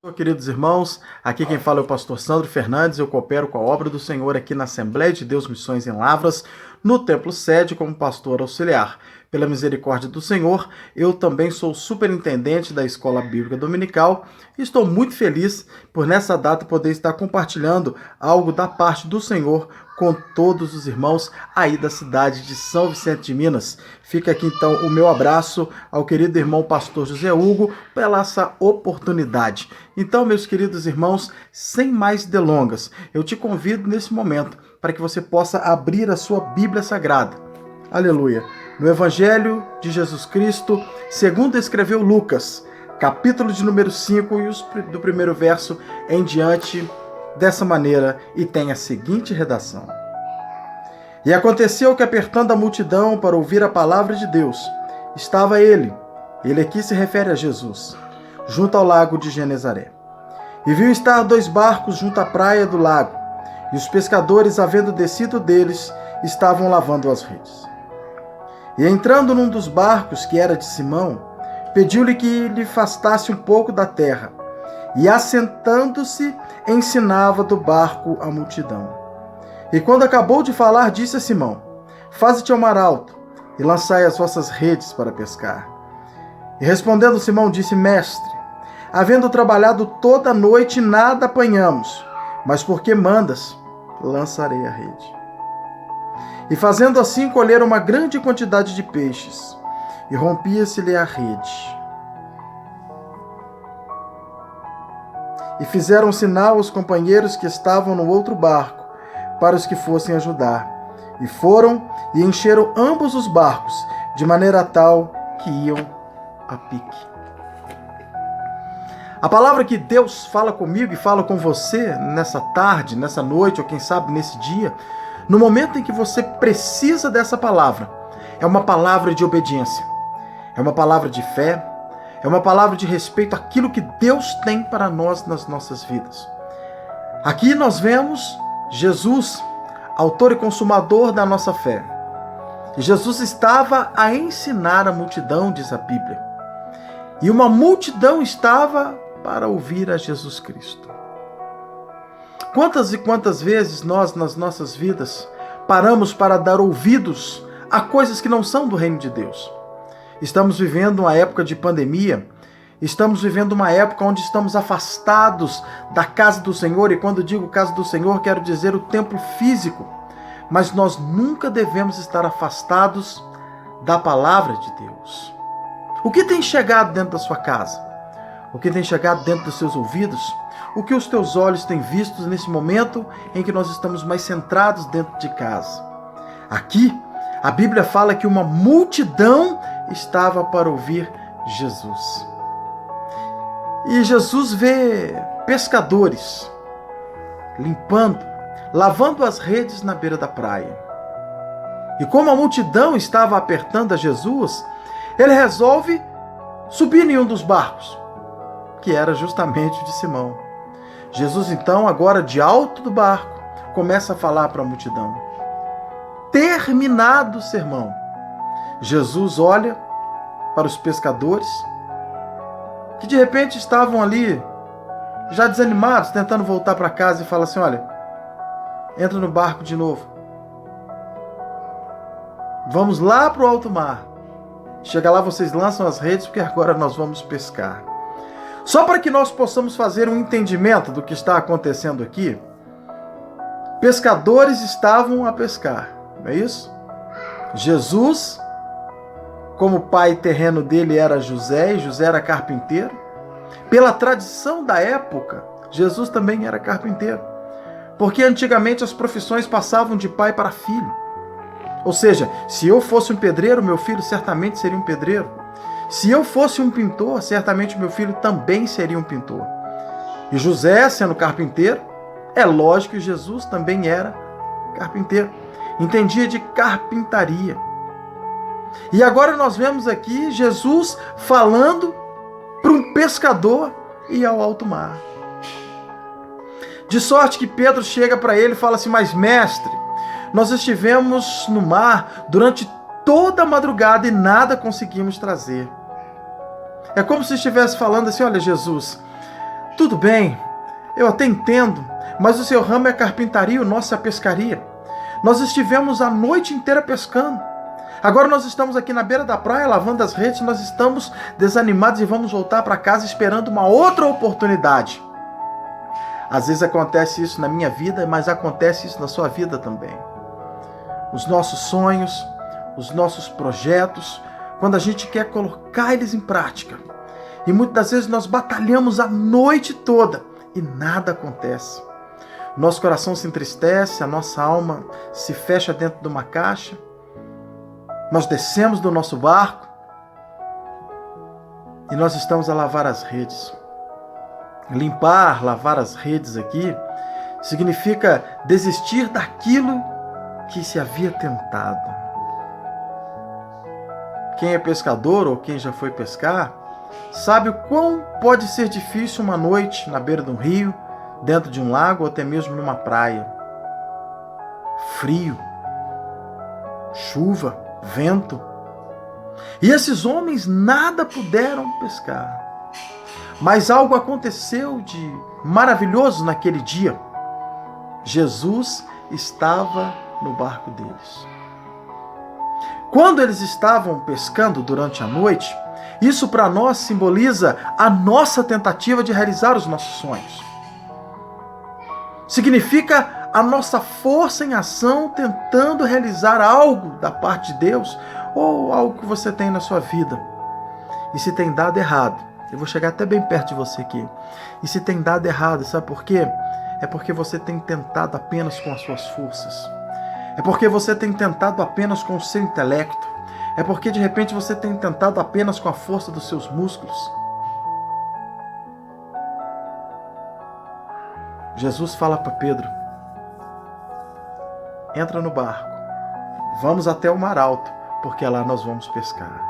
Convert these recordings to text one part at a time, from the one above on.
Queridos irmãos, aqui quem fala é o pastor Sandro Fernandes. Eu coopero com a obra do Senhor aqui na Assembleia de Deus Missões em Lavras, no Templo Sede, como pastor auxiliar. Pela misericórdia do Senhor, eu também sou superintendente da Escola Bíblica Dominical e estou muito feliz por nessa data poder estar compartilhando algo da parte do Senhor com todos os irmãos aí da cidade de São Vicente de Minas. Fica aqui então o meu abraço ao querido irmão pastor José Hugo pela essa oportunidade. Então, meus queridos irmãos, sem mais delongas, eu te convido nesse momento para que você possa abrir a sua Bíblia Sagrada. Aleluia! No Evangelho de Jesus Cristo, segundo escreveu Lucas, capítulo de número 5 e do primeiro verso em diante, dessa maneira, e tem a seguinte redação. E aconteceu que, apertando a multidão para ouvir a palavra de Deus, estava ele aqui se refere a Jesus, junto ao lago de Genezaré. E viu estar 2 barcos junto à praia do lago, e os pescadores, havendo descido deles, estavam lavando as redes. E entrando num dos barcos, que era de Simão, pediu-lhe que lhe afastasse um pouco da terra, e assentando-se, ensinava do barco a multidão. E quando acabou de falar, disse a Simão: Faze-te ao mar alto, e lançai as vossas redes para pescar. E respondendo Simão, disse: Mestre, havendo trabalhado toda a noite, nada apanhamos, mas porque mandas, lançarei a rede. E fazendo assim, colheram uma grande quantidade de peixes, e rompia-se-lhe a rede. E fizeram sinal aos companheiros que estavam no outro barco, para os que fossem ajudar. E foram e encheram ambos os barcos, de maneira tal que iam a pique. A palavra que Deus fala comigo e fala com você nessa tarde, nessa noite, ou quem sabe nesse dia, no momento em que você precisa dessa palavra, é uma palavra de obediência, é uma palavra de fé, é uma palavra de respeito àquilo que Deus tem para nós nas nossas vidas. Aqui nós vemos Jesus, autor e consumador da nossa fé. E Jesus estava a ensinar a multidão, diz a Bíblia. E uma multidão estava para ouvir a Jesus Cristo. Quantas e quantas vezes nós, nas nossas vidas, paramos para dar ouvidos a coisas que não são do reino de Deus? Estamos vivendo uma época de pandemia, estamos vivendo uma época onde estamos afastados da casa do Senhor, e quando digo casa do Senhor, quero dizer o templo físico, mas nós nunca devemos estar afastados da palavra de Deus. O que tem chegado dentro da sua casa? O que tem chegado dentro dos seus ouvidos? O que os teus olhos têm visto nesse momento em que nós estamos mais centrados dentro de casa? Aqui, a Bíblia fala que uma multidão estava para ouvir Jesus. E Jesus vê pescadores limpando, lavando as redes na beira da praia. E como a multidão estava apertando a Jesus, ele resolve subir em um dos barcos, que era justamente o de Simão. Jesus, então, agora de alto do barco, começa a falar para a multidão. Terminado o sermão, Jesus olha para os pescadores, que de repente estavam ali, já desanimados, tentando voltar para casa, e fala assim: olha, entra no barco de novo. Vamos lá para o alto mar. Chega lá, vocês lançam as redes, porque agora nós vamos pescar. Só para que nós possamos fazer um entendimento do que está acontecendo aqui, pescadores estavam a pescar, não é isso? Jesus, como o pai terreno dele era José, e José era carpinteiro, pela tradição da época, Jesus também era carpinteiro, porque antigamente as profissões passavam de pai para filho. Ou seja, se eu fosse um pedreiro, meu filho certamente seria um pedreiro. Se eu fosse um pintor, certamente meu filho também seria um pintor. E José, sendo carpinteiro, é lógico que Jesus também era carpinteiro. Entendia de carpintaria. E agora nós vemos aqui Jesus falando para um pescador ir ao alto mar. De sorte que Pedro chega para ele e fala assim: mas mestre, nós estivemos no mar durante toda a madrugada e nada conseguimos trazer. É como se estivesse falando assim: olha, Jesus, Tudo bem, eu até entendo, mas o seu ramo é a carpintaria, o nosso é a pescaria. Nós estivemos a noite inteira pescando. Agora nós estamos aqui na beira da praia lavando as redes, nós estamos desanimados e vamos voltar para casa esperando uma outra oportunidade. Às vezes acontece isso na minha vida, mas acontece isso na sua vida também. Os nossos sonhos, os nossos projetos, quando a gente quer colocar eles em prática. E muitas das vezes nós batalhamos a noite toda e nada acontece. Nosso coração se entristece, a nossa alma se fecha dentro de uma caixa. Nós descemos do nosso barco e nós estamos a lavar as redes. Limpar, lavar as redes aqui, significa desistir daquilo que se havia tentado. Quem é pescador ou quem já foi pescar, sabe o quão pode ser difícil uma noite na beira de um rio, dentro de um lago ou até mesmo numa praia. Frio, chuva, vento. E esses homens nada puderam pescar. Mas algo aconteceu de maravilhoso naquele dia. Jesus estava no barco deles. Quando eles estavam pescando durante a noite, isso para nós simboliza a nossa tentativa de realizar os nossos sonhos. Significa a nossa força em ação tentando realizar algo da parte de Deus ou algo que você tem na sua vida. E se tem dado errado, eu vou chegar até bem perto de você aqui. E se tem dado errado, sabe por quê? É porque você tem tentado apenas com as suas forças. É porque você tem tentado apenas com o seu intelecto. É porque de repente você tem tentado apenas com a força dos seus músculos. Jesus fala para Pedro: entra no barco, vamos até o mar alto, porque lá nós vamos pescar.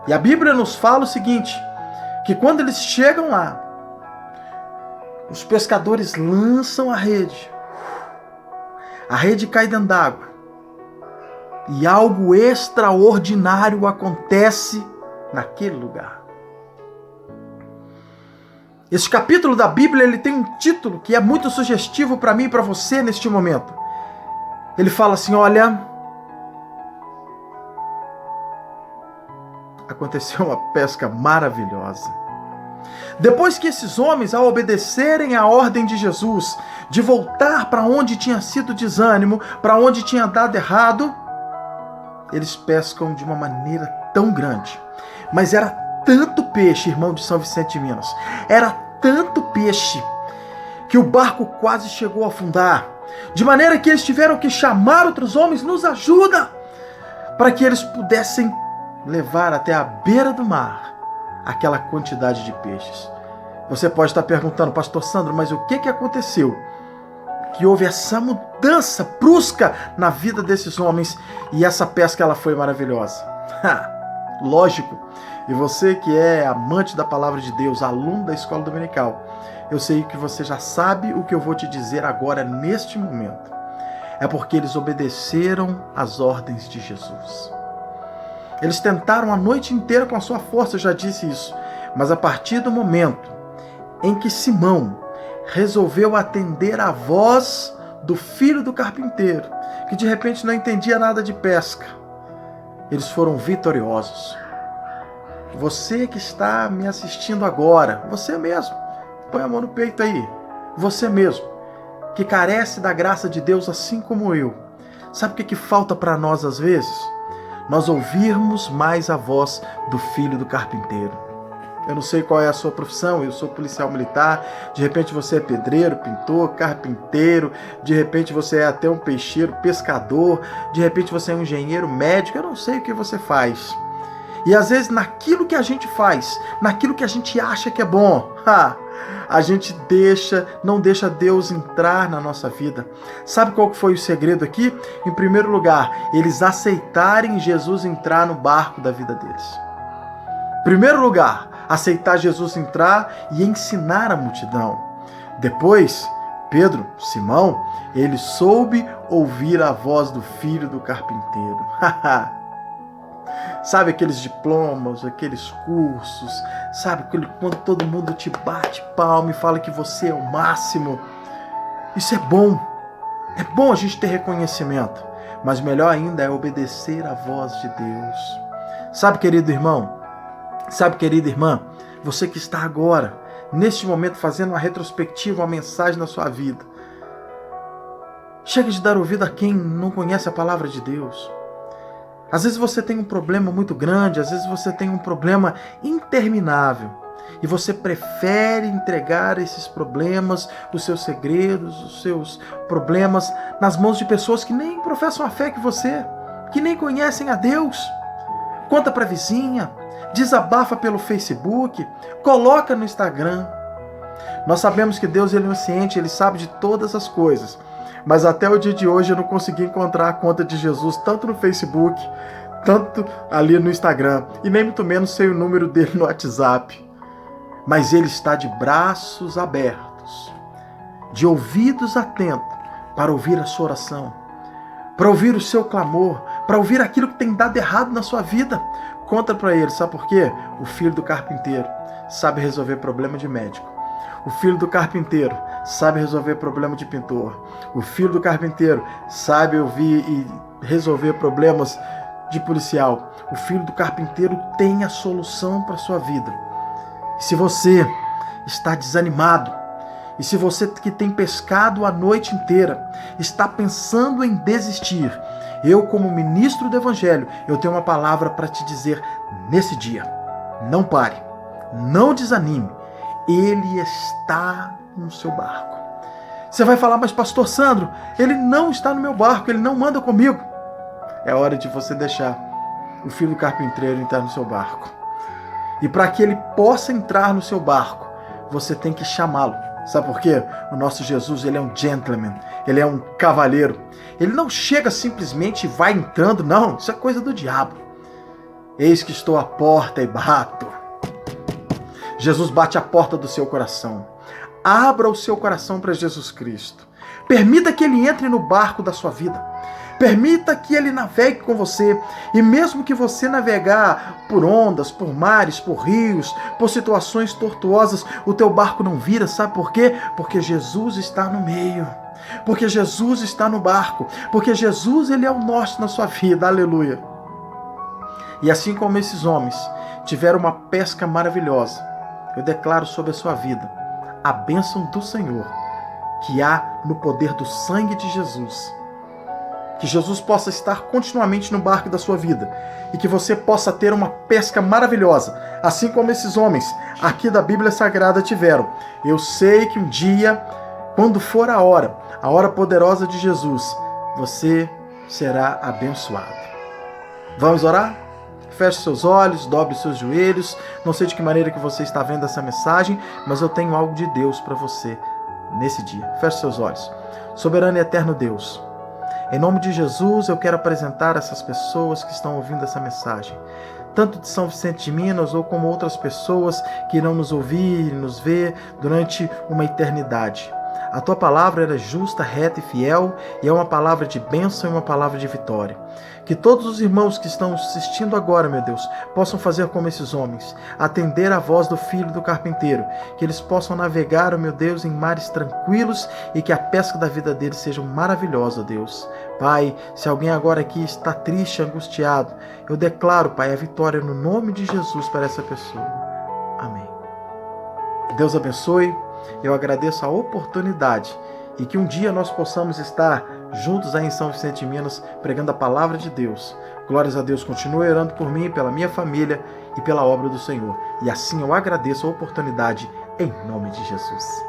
E a Bíblia nos fala o seguinte, que quando eles chegam lá, os pescadores lançam a rede cai dentro d'água, e algo extraordinário acontece naquele lugar. Esse capítulo da Bíblia ele tem um título que é muito sugestivo para mim e para você neste momento. Ele fala assim, olha, aconteceu uma pesca maravilhosa. Depois que esses homens, ao obedecerem à ordem de Jesus, de voltar para onde tinha sido desânimo, para onde tinha dado errado, eles pescam de uma maneira tão grande. Mas era tanto peixe, irmão de São Vicente de Minas, era tanto peixe, que o barco quase chegou a afundar. De maneira que eles tiveram que chamar outros homens, nos ajuda, para que eles pudessem levar até a beira do mar aquela quantidade de peixes. Você pode estar perguntando, pastor Sandro, mas o que aconteceu? Que houve essa mudança brusca na vida desses homens e essa pesca ela foi maravilhosa. Lógico, e você que é amante da palavra de Deus, aluno da escola dominical, eu sei que você já sabe o que eu vou te dizer agora neste momento. É porque eles obedeceram às ordens de Jesus. Eles tentaram a noite inteira com a sua força, eu já disse isso. Mas a partir do momento em que Simão resolveu atender à voz do filho do carpinteiro, que de repente não entendia nada de pesca, eles foram vitoriosos. Você que está me assistindo agora, você mesmo, põe a mão no peito aí, você mesmo, que carece da graça de Deus assim como eu. Sabe o que falta para nós às vezes? Nós ouvirmos mais a voz do filho do carpinteiro. Eu não sei qual é a sua profissão, eu sou policial militar, de repente você é pedreiro, pintor, carpinteiro, de repente você é até um peixeiro, pescador, de repente você é um engenheiro, médico, eu não sei o que você faz. E às vezes naquilo que a gente faz, naquilo que a gente acha que é bom, a gente não deixa Deus entrar na nossa vida. Sabe qual que foi o segredo aqui? Em primeiro lugar, eles aceitarem Jesus entrar no barco da vida deles. Em primeiro lugar, aceitar Jesus entrar e ensinar a multidão. Depois, Pedro, Simão, ele soube ouvir a voz do filho do carpinteiro. Sabe aqueles diplomas, aqueles cursos, sabe quando todo mundo te bate palma e fala que você é o máximo. Isso é bom a gente ter reconhecimento, mas melhor ainda é obedecer à voz de Deus. Sabe, querido irmão, sabe, querida irmã, você que está agora, neste momento, fazendo uma retrospectiva, uma mensagem na sua vida, chega de dar ouvido a quem não conhece a palavra de Deus. Às vezes você tem um problema muito grande, às vezes você tem um problema interminável, e você prefere entregar esses problemas, os seus segredos, os seus problemas, nas mãos de pessoas que nem professam a fé que você, que nem conhecem a Deus. Conta para a vizinha, desabafa pelo Facebook, coloca no Instagram. Nós sabemos que Deus ele é onisciente, Ele sabe de todas as coisas. Mas até o dia de hoje eu não consegui encontrar a conta de Jesus, tanto no Facebook, tanto ali no Instagram, e nem muito menos sei o número dele no WhatsApp. Mas Ele está de braços abertos, de ouvidos atentos, para ouvir a sua oração, para ouvir o seu clamor, para ouvir aquilo que tem dado errado na sua vida. Conta para Ele, sabe por quê? O filho do carpinteiro sabe resolver problema de médico. O filho do carpinteiro sabe resolver problema de pintor. O filho do carpinteiro sabe ouvir e resolver problemas de policial. O filho do carpinteiro tem a solução para a sua vida. Se você está desanimado, e se você que tem pescado a noite inteira, está pensando em desistir, eu, como ministro do Evangelho, eu tenho uma palavra para te dizer nesse dia. Não pare, não desanime. Ele está no seu barco. Você vai falar, mas pastor Sandro, ele não está no meu barco, ele não manda comigo. É hora de você deixar o filho do carpinteiro entrar no seu barco. E para que ele possa entrar no seu barco, você tem que chamá-lo. Sabe por quê? O nosso Jesus, ele é um gentleman, ele é um cavalheiro. Ele não chega simplesmente e vai entrando, não, isso é coisa do diabo. Eis que estou à porta e bato. Jesus bate a porta do seu coração. Abra o seu coração para Jesus Cristo. Permita que Ele entre no barco da sua vida. Permita que Ele navegue com você. E mesmo que você navegar por ondas, por mares, por rios, por situações tortuosas, o teu barco não vira. Sabe por quê? Porque Jesus está no meio. Porque Jesus está no barco. Porque Jesus, Ele é o norte na sua vida. Aleluia. E assim como esses homens tiveram uma pesca maravilhosa, eu declaro sobre a sua vida a bênção do Senhor que há no poder do sangue de Jesus. Que Jesus possa estar continuamente no barco da sua vida e que você possa ter uma pesca maravilhosa, assim como esses homens aqui da Bíblia Sagrada tiveram. Eu sei que um dia, quando for a hora poderosa de Jesus, você será abençoado. Vamos orar? Feche seus olhos, dobre seus joelhos. Não sei de que maneira que você está vendo essa mensagem, mas eu tenho algo de Deus para você nesse dia. Feche seus olhos. Soberano e eterno Deus, em nome de Jesus, eu quero apresentar essas pessoas que estão ouvindo essa mensagem, tanto de São Vicente de Minas ou como outras pessoas que irão nos ouvir e nos ver durante uma eternidade. A tua palavra era justa, reta e fiel, e é uma palavra de bênção e uma palavra de vitória. Que todos os irmãos que estão assistindo agora, meu Deus, possam fazer como esses homens, atender a voz do filho do carpinteiro, que eles possam navegar, meu Deus, em mares tranquilos e que a pesca da vida deles seja maravilhosa, Deus. Pai, se alguém agora aqui está triste, angustiado, eu declaro, Pai, a vitória no nome de Jesus para essa pessoa. Amém. Deus abençoe. Eu agradeço a oportunidade e que um dia nós possamos estar juntos aí em São Vicente de Minas pregando a palavra de Deus. Glórias a Deus, continue orando por mim, pela minha família e pela obra do Senhor. E assim eu agradeço a oportunidade em nome de Jesus.